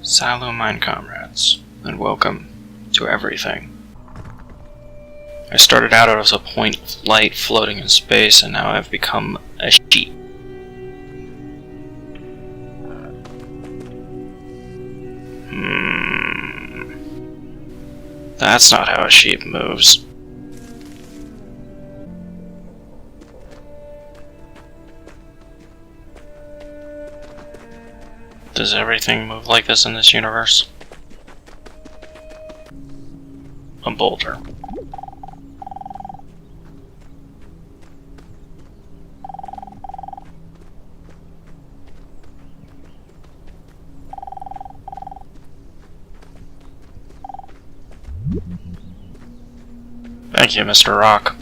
Silo mine comrades, and welcome to everything. I started out as a point of light floating in space, and now I've become a sheep. That's not how a sheep moves. Does everything move like this in this universe? A boulder. Thank you, Mr. Rock.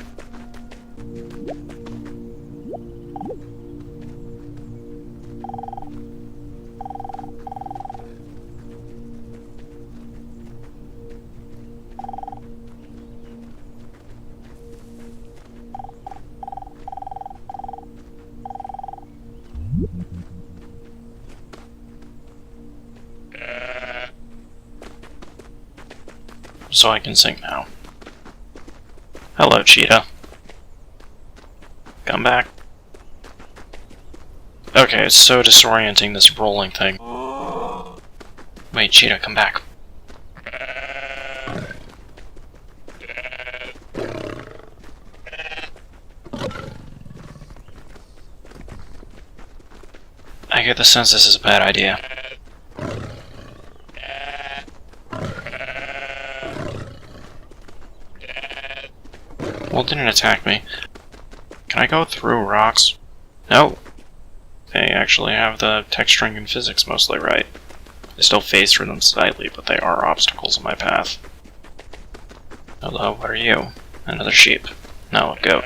So I can sing now. Hello, Cheetah. Come back. Okay, it's so disorienting, this rolling thing. Wait, Cheetah, come back. I get the sense this is a bad idea. Well, it didn't attack me. Can I go through rocks? No. They actually have the texturing and physics mostly right. I still phase through them slightly, but they are obstacles in my path. Hello, what are you? Another sheep. No, a goat.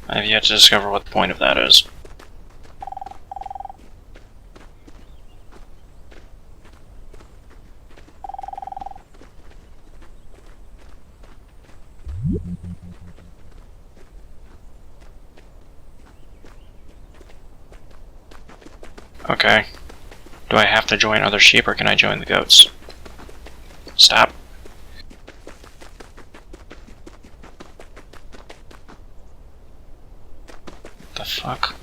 I have yet to discover what the point of that is. Okay. Do I have to join other sheep, or can I join the goats? Stop. The fuck?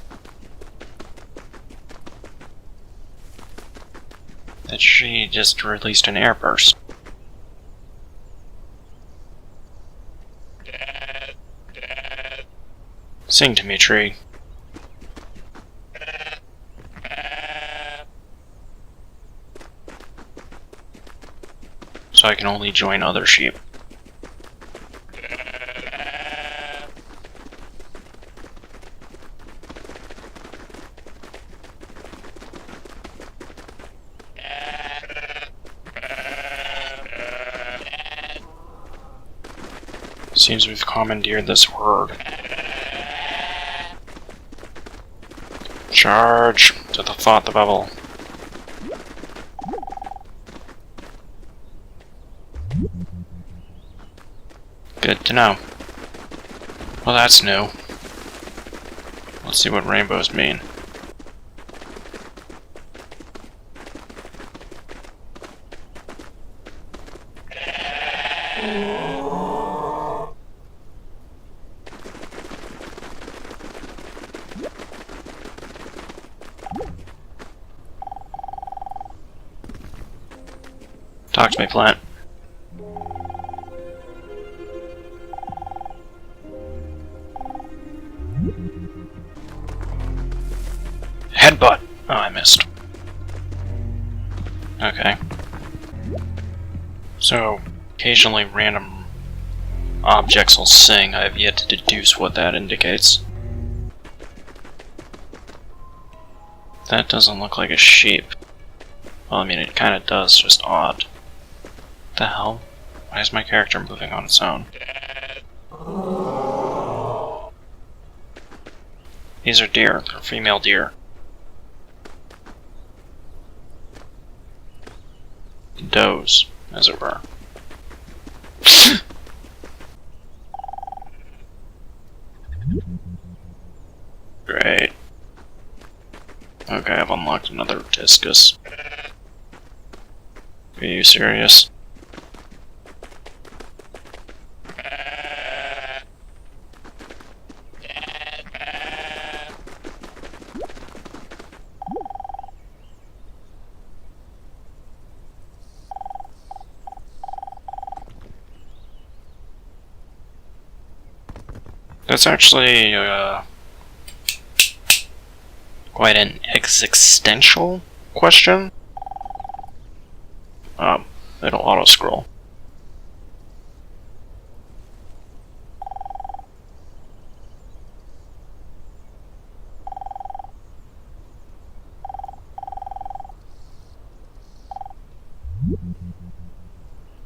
That tree just released an airburst. Sing to me, tree. So I can only join other sheep. Seems we've commandeered this word. Charge to the thought the bubble. Good to know. Well, that's new. Let's see what rainbows mean. Talk to me, plant. Headbutt! Oh, I missed. Okay. So, occasionally random objects will sing. I have yet to deduce what that indicates. That doesn't look like a sheep. Well, I mean, it kinda does, just odd. What the hell? Why is my character moving on its own? These are deer. They're female deer. Does, as it were. Great. Okay, I've unlocked another discus. Are you serious? That's actually quite an existential question. It'll auto-scroll.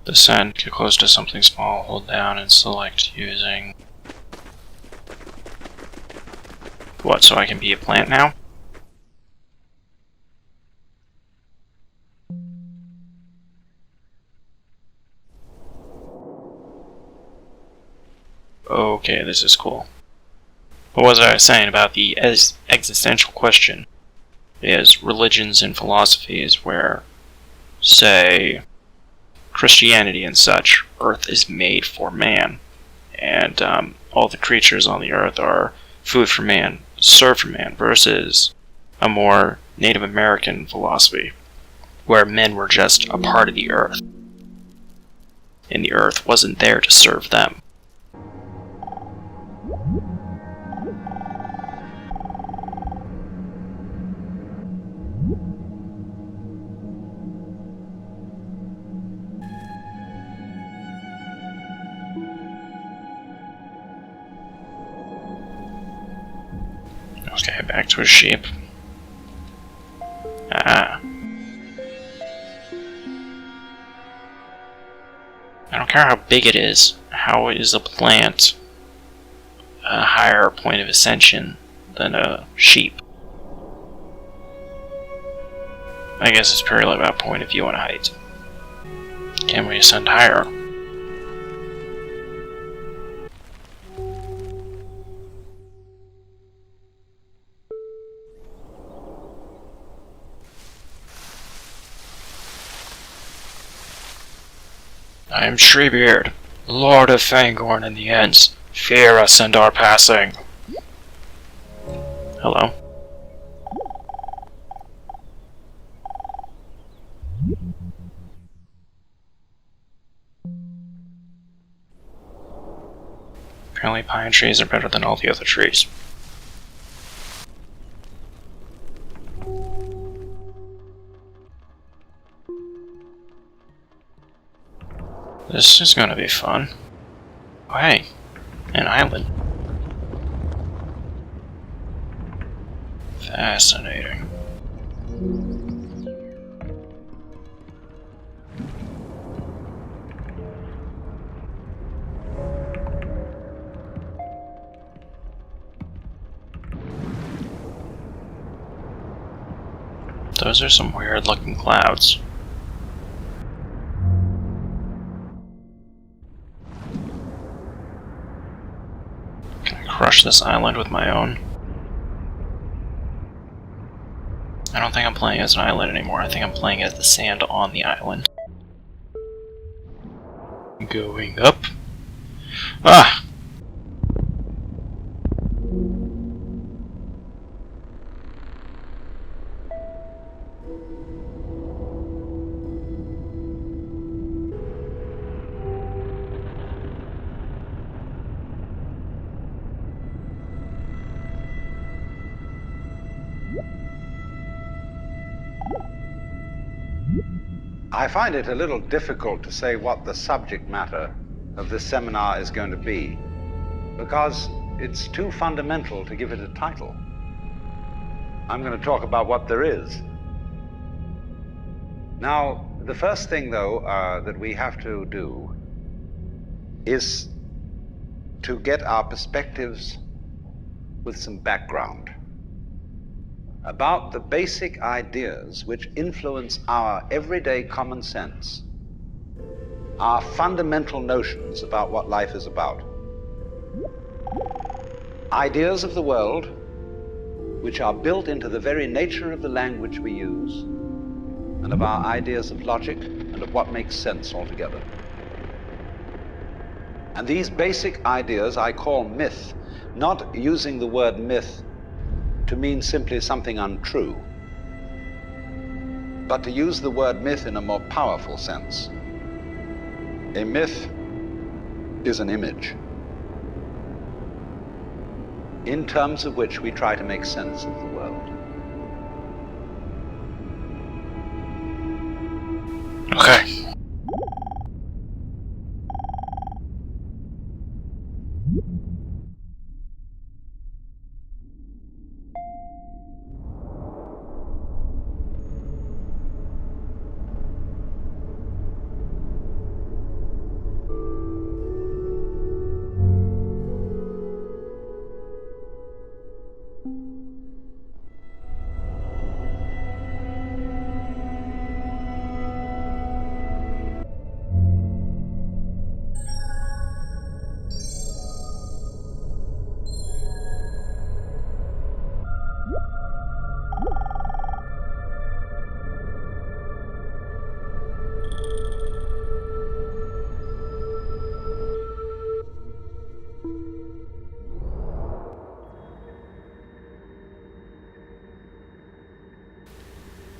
Descend, get close to something small, hold down and select using... What, so I can be a plant now? Okay, this is cool. What was I saying about the existential question? Is religions and philosophies where, say, Christianity and such, Earth is made for man, and all the creatures on the Earth are food for man, served for man, versus a more Native American philosophy, where men were just a part of the Earth, and the Earth wasn't there to serve them. Okay, back to a sheep. I don't care how big it is. How is a plant a higher point of ascension than a sheep? I guess it's purely about point of view and height. Can we ascend higher? I am Treebeard, Lord of Fangorn and the Ents. Fear us and our passing. Hello. Apparently pine trees are better than all the other trees. This is gonna be fun. Oh, hey, an island. Fascinating. Those are some weird looking clouds. Crush this island with my own. I don't think I'm playing as an island anymore. I think I'm playing as the sand on the island. Going up. Ah! I find it a little difficult to say what the subject matter of this seminar is going to be, because it's too fundamental to give it a title. I'm going to talk about what there is. Now, the first thing, though, that we have to do is to get our perspectives with some background about the basic ideas which influence our everyday common sense, our fundamental notions about what life is about. ideas of the world which are built into the very nature of the language we use and of our ideas of logic and of what makes sense altogether. And these basic ideas I call myth, not using the word myth to mean simply something untrue, but to use the word myth in a more powerful sense. A myth is an image in terms of which we try to make sense of the world. Okay.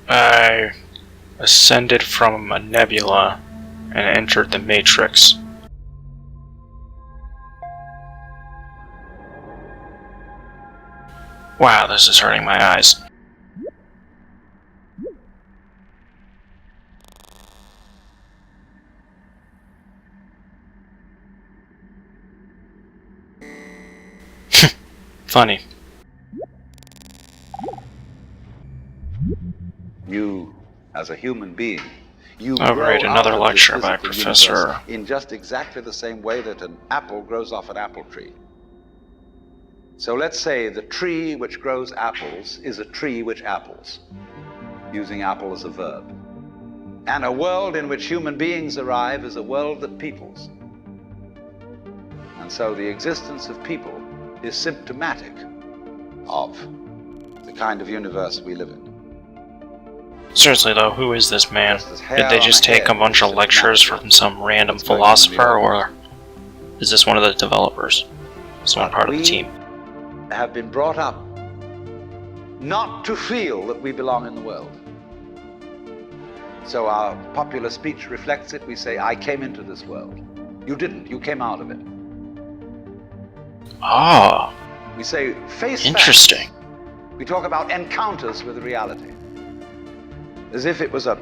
I ascended from a nebula and entered the Matrix. Wow, this is hurting my eyes. Funny. You, as a human being, you Oh, grow right, another out of lecture this by physical Professor. universe in just exactly the same way that an apple grows off an apple tree. So let's say the tree which grows apples is a tree which apples, using apple as a verb. And a world in which human beings arrive is a world that peoples. And so the existence of people is symptomatic of the kind of universe we live in. Seriously though, who is this man? Just as hair Did they on just a take a head bunch is of lectures symptomatic from some random what's going on in the philosopher, world. or is this one of the developers? Someone part of the team? Have been brought up not to feel that we belong in the world. So our popular speech reflects it. We say, I came into this world. You didn't. You came out of it. Ah, We say, face interesting. facts. We talk about encounters with reality, as if it was a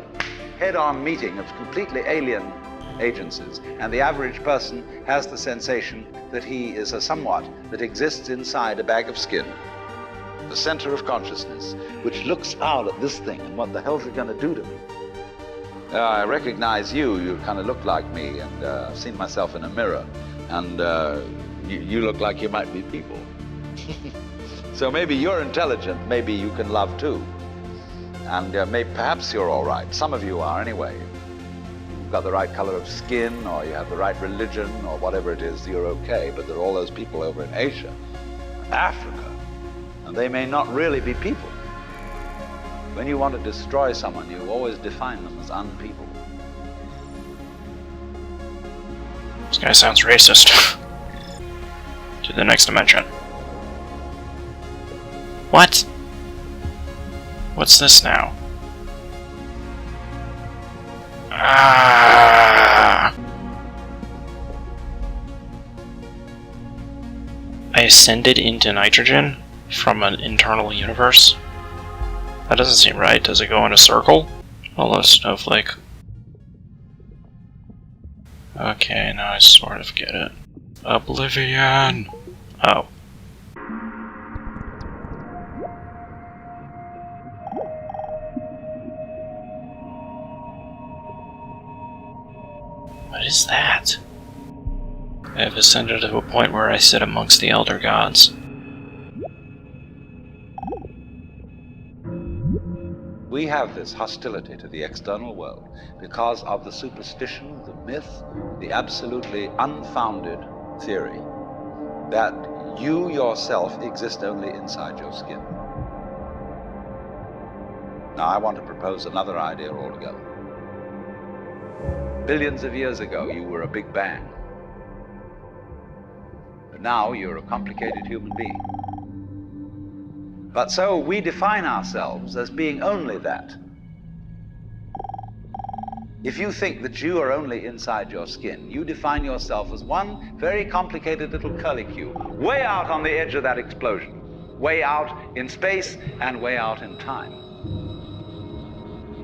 head-on meeting of completely alien agencies, and the average person has the sensation that he is a somewhat that exists inside a bag of skin, the center of consciousness, which looks out at this thing and what the hell's it going to do to me? I recognize you. You kind of look like me, and I've seen myself in a mirror, and you look like you might be people. So maybe you're intelligent, maybe you can love too, and perhaps you're all right. Some of you are anyway. You've got the right color of skin, or you have the right religion, or whatever it is, you're okay. But there are all those people over in Asia, Africa, and they may not really be people. When you want to destroy someone, you always define them as unpeople. This guy sounds racist. To the next dimension. What? What's this now? Ah! I ascended into nitrogen from an internal universe? That doesn't seem right. Does it go in a circle? Hello, snowflake. Okay, now I sort of get it. Oblivion! Oh. What is that? I have ascended to a point where I sit amongst the elder gods. We have this hostility to the external world because of the superstition, the myth, the absolutely unfounded theory that You yourself exist only inside your skin. Now, I want to propose another idea altogether. Billions of years ago, you were a Big Bang. But now you're a complicated human being. But so we define ourselves as being only that. If you think that you are only inside your skin, you define yourself as one very complicated little curlicue, way out on the edge of that explosion, way out in space and way out in time.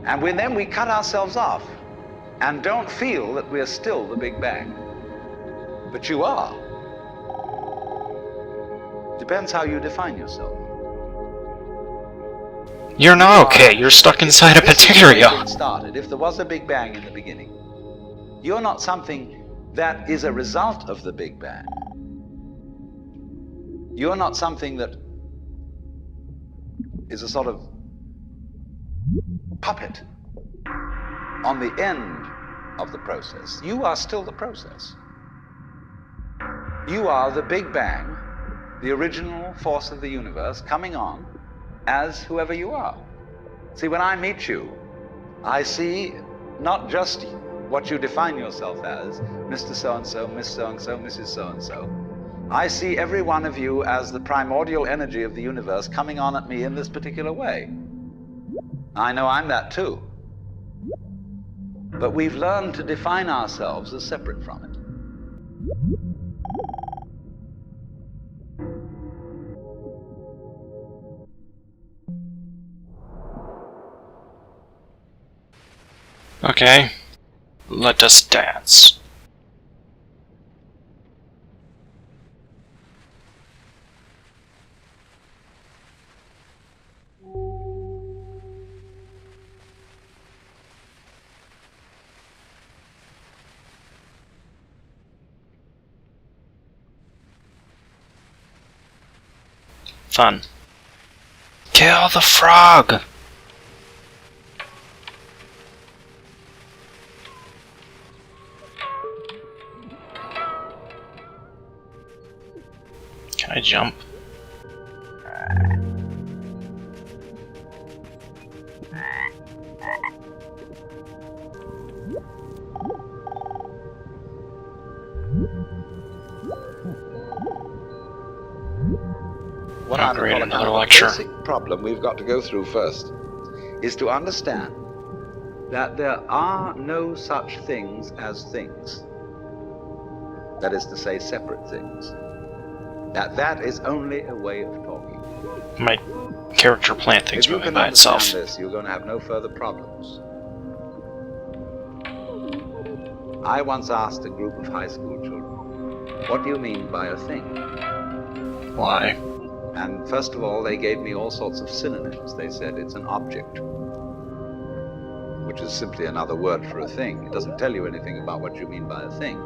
And then we cut ourselves off and don't feel that we're still the Big Bang. But you are. Depends how you define yourself. You're not okay, you're stuck inside a bacteria. Started. If there was a Big Bang in the beginning, you're not something that is a result of the Big Bang. You're not something that is a sort of puppet on the end of the process. You are still the process. You are the Big Bang, the original force of the universe, coming on as whoever you are. See, when I meet you, I see not just what you define yourself as, Mr. So-and-so, Miss So-and-so, Mrs. So-and-so. I see every one of you as the primordial energy of the universe coming on at me in this particular way. I know I'm that too. But we've learned to define ourselves as separate from it. Okay, let us dance. Fun. Kill the frog! Can I jump? What Oh, I'm great, calling another a lecture. basic problem we've got to go through first is to understand that there are no such things as things. That is to say, separate things. That is only a way of talking. My character plant thing's If you moving can by understand itself. this, you're going to have no further problems. I once asked a group of high school children, what do you mean by a thing? Why? And first of all, they gave me all sorts of synonyms. They said it's an object, which is simply another word for a thing. It doesn't tell you anything about what you mean by a thing.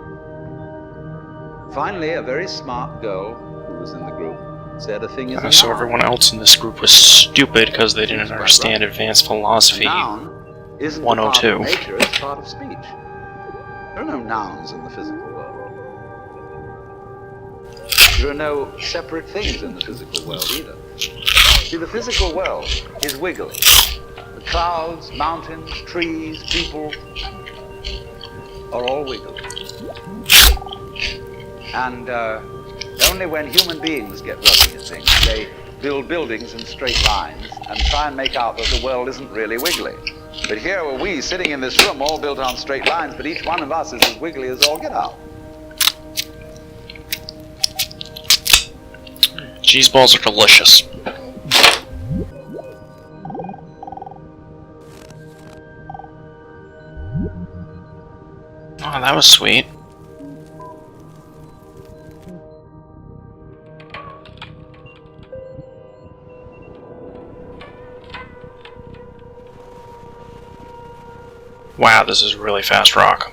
Finally, a very smart girl who was in the group said a thing is a noun. So everyone else in this group was stupid because they didn't understand advanced philosophy. A noun isn't 102. part of nature, it's part of speech. There are no nouns in the physical world. There are no separate things in the physical world either. See, the physical world is wiggly. The clouds, mountains, trees, people are all wiggly. And only when human beings get working at things, they build buildings in straight lines and try and make out that the world isn't really wiggly. But here are we sitting in this room all built on straight lines, but each one of us is as wiggly as all get out. Cheese balls are delicious. Oh, that was sweet. Wow, this is really fast rock.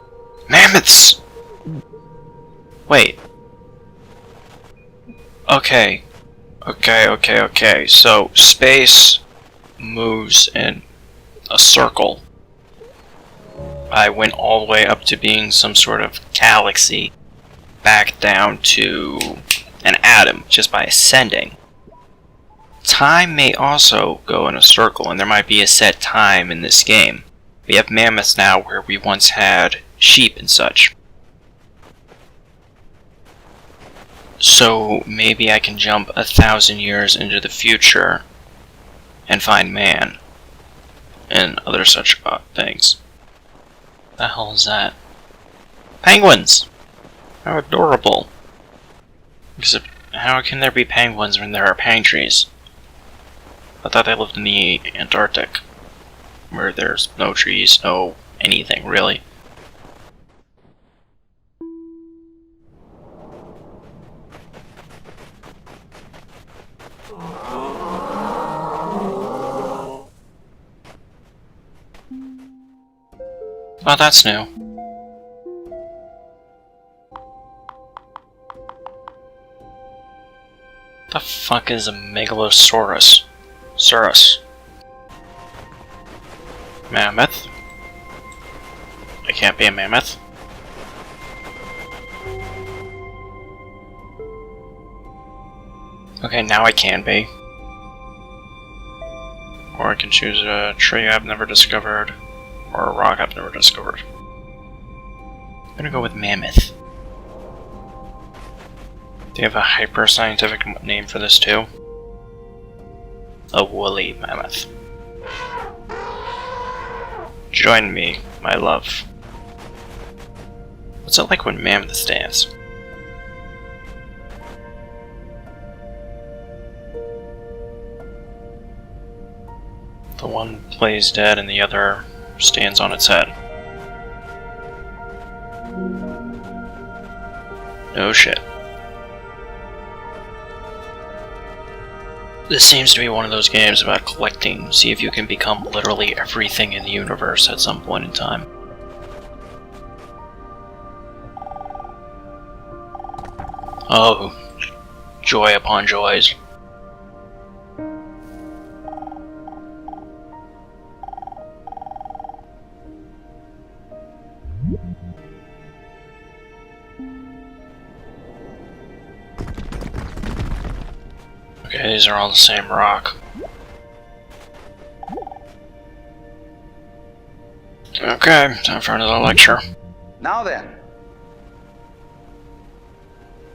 Mammoths! Wait. Okay. Okay. So, space moves in a circle. I went all the way up to being some sort of galaxy, back down to an atom. atom just by ascending. Time may also go in a circle, and there might be a set time in this game. We have mammoths now where we once had sheep and such. So maybe I can jump 1,000 years into the future and find man and other such things. The hell is that? Penguins! How adorable. Except, how can there be penguins when there are pine trees? I thought they lived in the Antarctic, where there's no trees, no anything, really. Oh, that's new. The fuck is a megalosaurus? Saurus. Mammoth? It can't be a mammoth. Okay, now I can be. Or I can choose a tree I've never discovered, or a rock I've never discovered. I'm gonna go with mammoth. Do you have a hyper-scientific name for this too? A woolly mammoth. Join me, my love. What's it like when mammoths dance? The one plays dead and the other stands on its head. No shit. This seems to be one of those games about collecting, see if you can become literally everything in the universe at some point in time. Oh, joy upon joys. Okay, these are all the same rock. Okay, time for another lecture. Now then,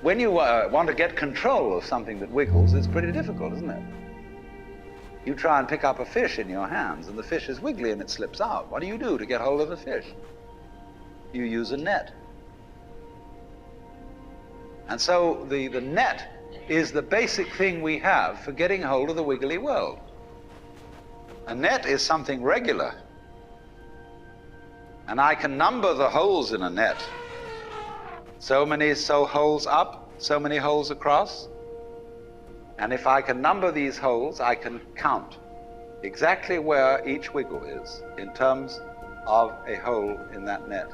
when you want to get control of something that wiggles, it's pretty difficult, isn't it? You try and pick up a fish in your hands, and the fish is wiggly and it slips out. What do you do to get hold of the fish? You use a net. And so the net is the basic thing we have for getting hold of the wiggly world. A net is something regular. And I can number the holes in a net. So many holes up, so many holes across. And if I can number these holes, I can count exactly where each wiggle is in terms of a hole in that net.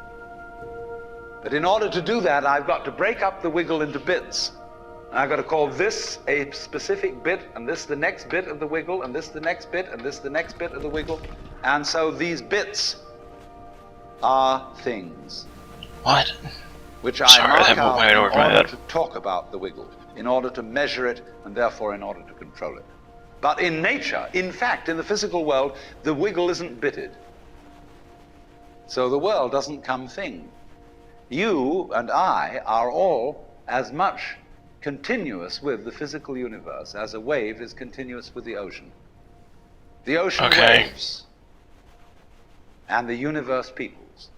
But in order to do that, I've got to break up the wiggle into bits. I've got to call this a specific bit, and this the next bit of the wiggle, and this the next bit, and this the next bit of the wiggle. And so these bits are things. What? Which I Sorry, mark that went out way in over my order head. to talk about the wiggle, in order to measure it, and therefore in order to control it. But in nature, in fact, in the physical world, the wiggle isn't bitted. So the world doesn't come thing. You and I are all as much continuous with the physical universe as a wave is continuous with the ocean. The ocean waves, and the universe peoples.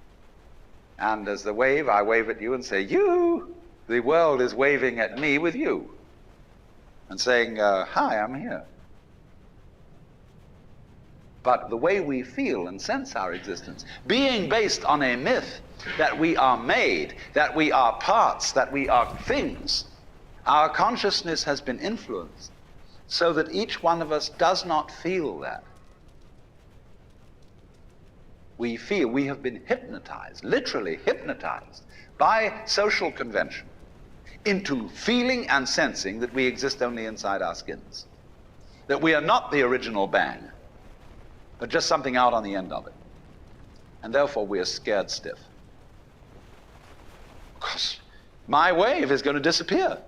And as the wave, I wave at you and say, you! The world is waving at me with you, and saying, hi, I'm here. But the way we feel and sense our existence, being based on a myth that we are made, that we are parts, that we are things, our consciousness has been influenced so that each one of us does not feel that. We feel we have been hypnotized, literally hypnotized, by social convention into feeling and sensing that we exist only inside our skins, that we are not the original bang, but just something out on the end of it. And therefore we are scared stiff. Because my wave is going to disappear.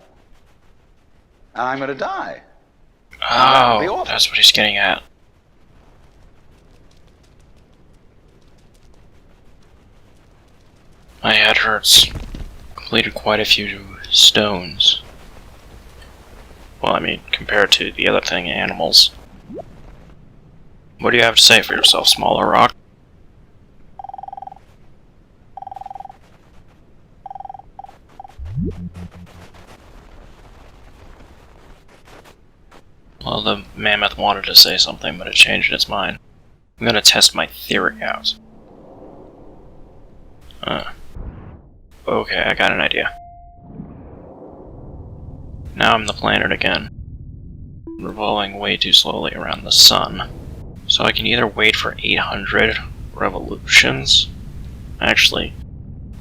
and I'm going to die. Oh, that's what he's getting at. My head hurts. Completed quite a few stones. Well, I mean, compared to the other thing, animals. What do you have to say for yourself, smaller rock? Well, the mammoth wanted to say something, but it changed its mind. I'm gonna test my theory out. Okay, I got an idea. Now I'm the planet again. Revolving way too slowly around the sun. So I can either wait for 800 revolutions. Actually,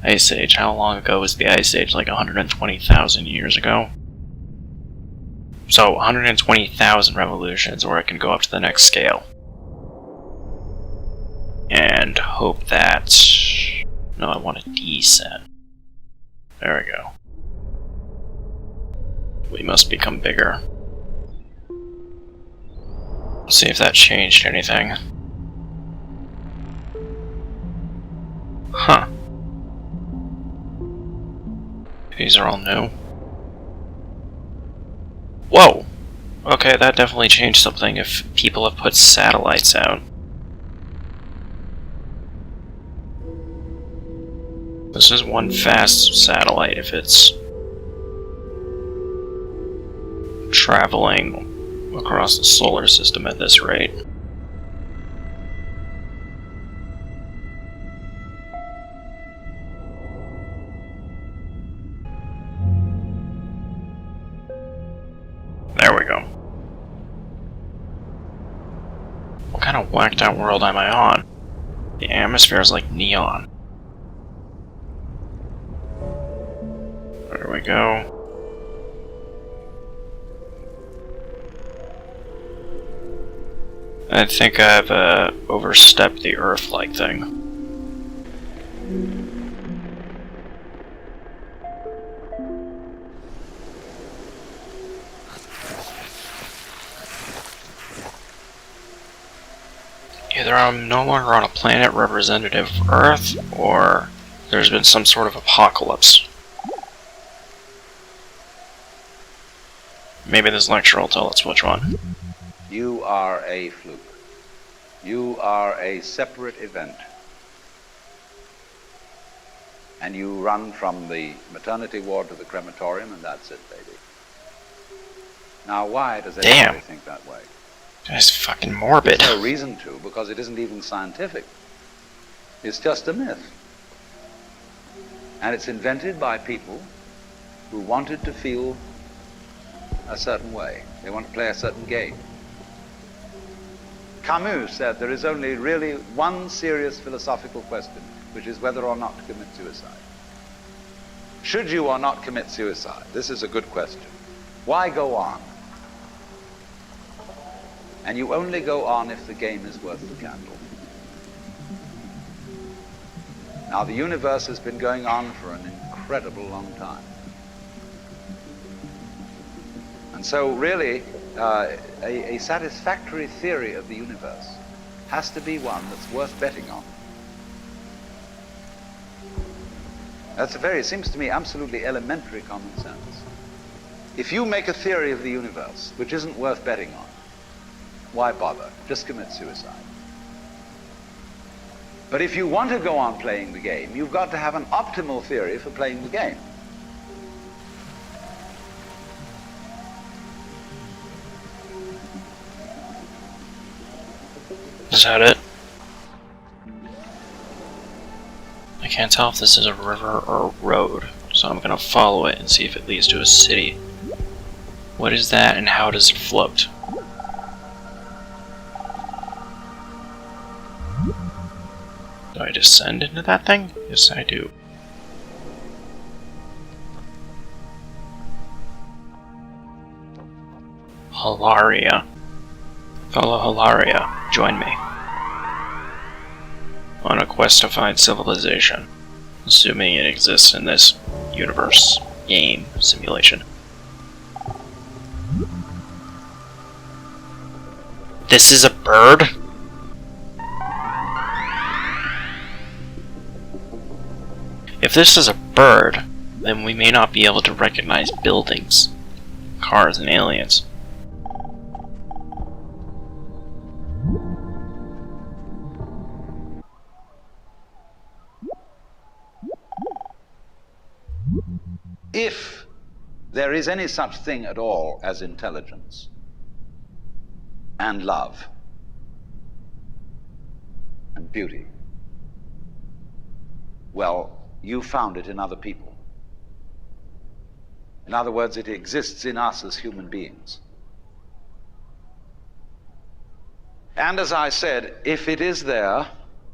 Ice Age, how long ago was the Ice Age? Like 120,000 years ago? So 120,000 revolutions, or I can go up to the next scale. And hope that... No, I want a descent. There we go. We must become bigger. Let's see if that changed anything. Huh. These are all new. Whoa! Okay, that definitely changed something if people have put satellites out. This is one fast satellite if it's traveling across the solar system at this rate. There we go. What kind of whacked out world am I on? The atmosphere is like neon. There we go. I think I've overstepped the Earth-like thing. Either I'm no longer on a planet representative of Earth, or there's been some sort of apocalypse. Maybe this lecture will tell us which one. You are a fluke. You are a separate event. And you run from the maternity ward to the crematorium, and that's it, baby. Now, why does anybody think that way? That's fucking morbid. There's no reason to, because it isn't even scientific. It's just a myth. And it's invented by people who wanted to feel a certain way. They want to play a certain game. Camus said there is only really one serious philosophical question, which is whether or not to commit suicide. Should you or not commit suicide? This is a good question. Why go on? And you only go on if the game is worth the candle. Now, the universe has been going on for an incredible long time. And so really, a satisfactory theory of the universe has to be one that's worth betting on. It seems to me, absolutely elementary common sense. If you make a theory of the universe which isn't worth betting on, why bother? Just commit suicide. But if you want to go on playing the game, you've got to have an optimal theory for playing the game. Is that it? I can't tell if this is a river or a road, so I'm gonna follow it and see if it leads to a city. What is that and how does it float? Do I descend into that thing? Yes, I do. Hilaria. Fellow Hilaria, join me. On a quest to find civilization, assuming it exists in this universe, game, simulation. This is a bird? If this is a bird, then we may not be able to recognize buildings, cars, and aliens. If there is any such thing at all as intelligence and love and beauty, well, you found it in other people. In other words, it exists in us as human beings. And as I said, if it is there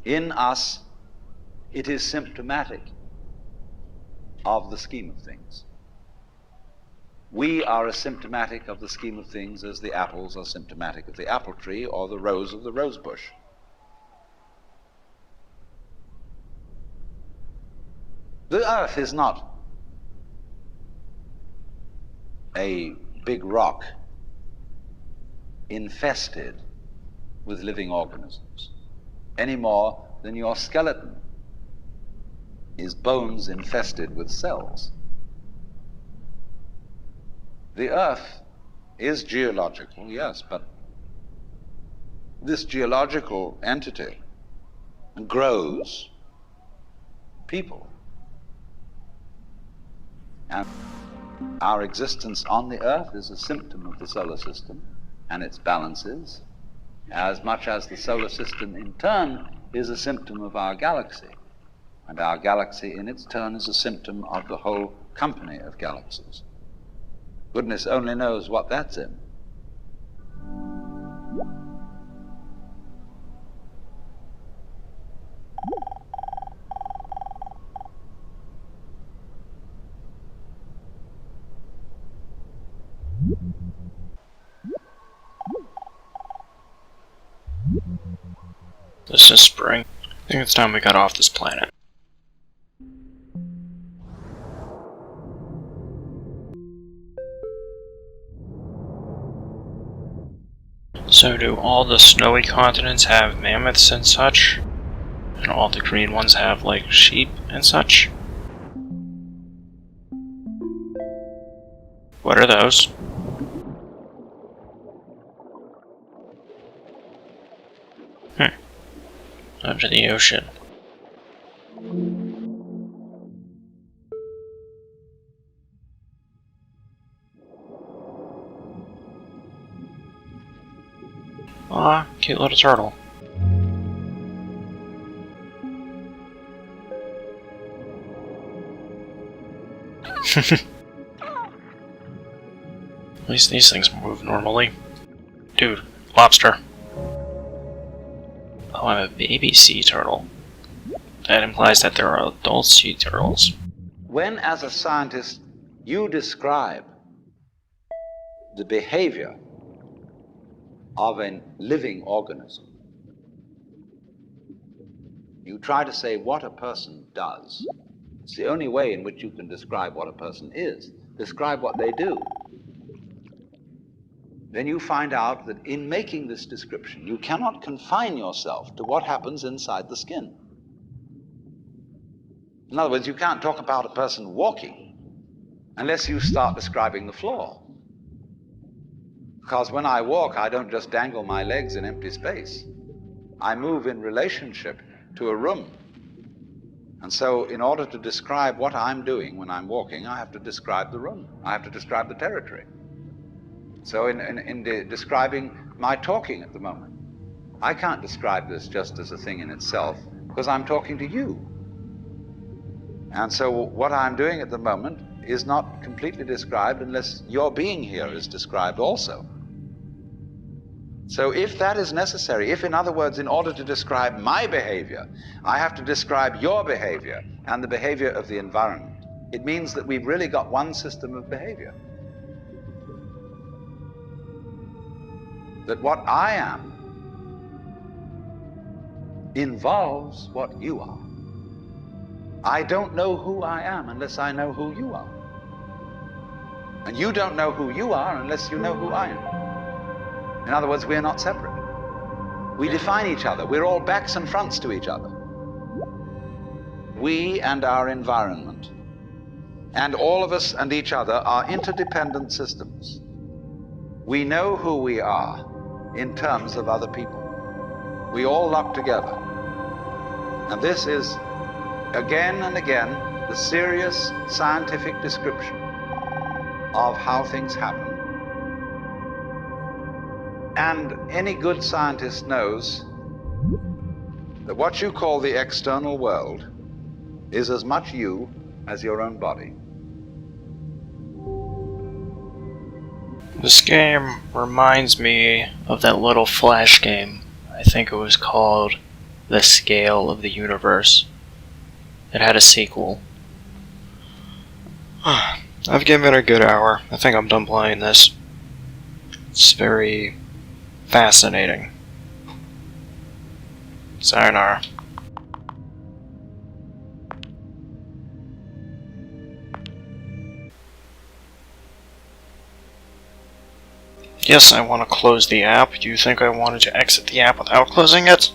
in us, it is symptomatic of the scheme of things. We are as symptomatic of the scheme of things as the apples are symptomatic of the apple tree or the rose of the rose bush. The earth is not a big rock infested with living organisms, any more than your skeleton is bones infested with cells. The earth is geological, yes, but this geological entity grows people. And our existence on the earth is a symptom of the solar system and its balances, as much as the solar system in turn is a symptom of our galaxy. And our galaxy in its turn is a symptom of the whole company of galaxies. Goodness only knows what that's in. This is spring. I think it's time we got off this planet. So do all the snowy continents have mammoths and such? And all the green ones have, like, sheep and such? What are those? Under the ocean. Aw, cute little turtle. At least these things move normally. Dude, lobster. Oh, I'm a baby sea turtle. That implies that there are adult sea turtles. When, as a scientist, you describe the behavior of a living organism, you try to say what a person does. It's the only way in which you can describe what a person is. Describe what they do. Then you find out that in making this description, you cannot confine yourself to what happens inside the skin. In other words, you can't talk about a person walking unless you start describing the floor. Because when I walk, I don't just dangle my legs in empty space. I move in relationship to a room. And so in order to describe what I'm doing when I'm walking, I have to describe the room. I have to describe the territory. So in describing my talking at the moment, I can't describe this just as a thing in itself, because I'm talking to you. And so what I'm doing at the moment is not completely described unless your being here is described also. So if that is necessary, if, in other words, in order to describe my behavior, I have to describe your behavior and the behavior of the environment, it means that we've really got one system of behavior. That what I am involves what you are. I don't know who I am unless I know who you are. And you don't know who you are unless you know who I am. In other words, we're not separate. We define each other. We're all backs and fronts to each other. We and our environment, and all of us and each other, are interdependent systems. We know who we are in terms of other people. We all lock together. And this is, again and again, the serious scientific description of how things happen. And any good scientist knows that what you call the external world is as much you as your own body. This game reminds me of that little Flash game. I think it was called The Scale of the Universe. It had a sequel. I've given it a good hour. I think I'm done playing this. It's very fascinating. Sayonara. Yes, I want to close the app. Do you think I wanted to exit the app without closing it?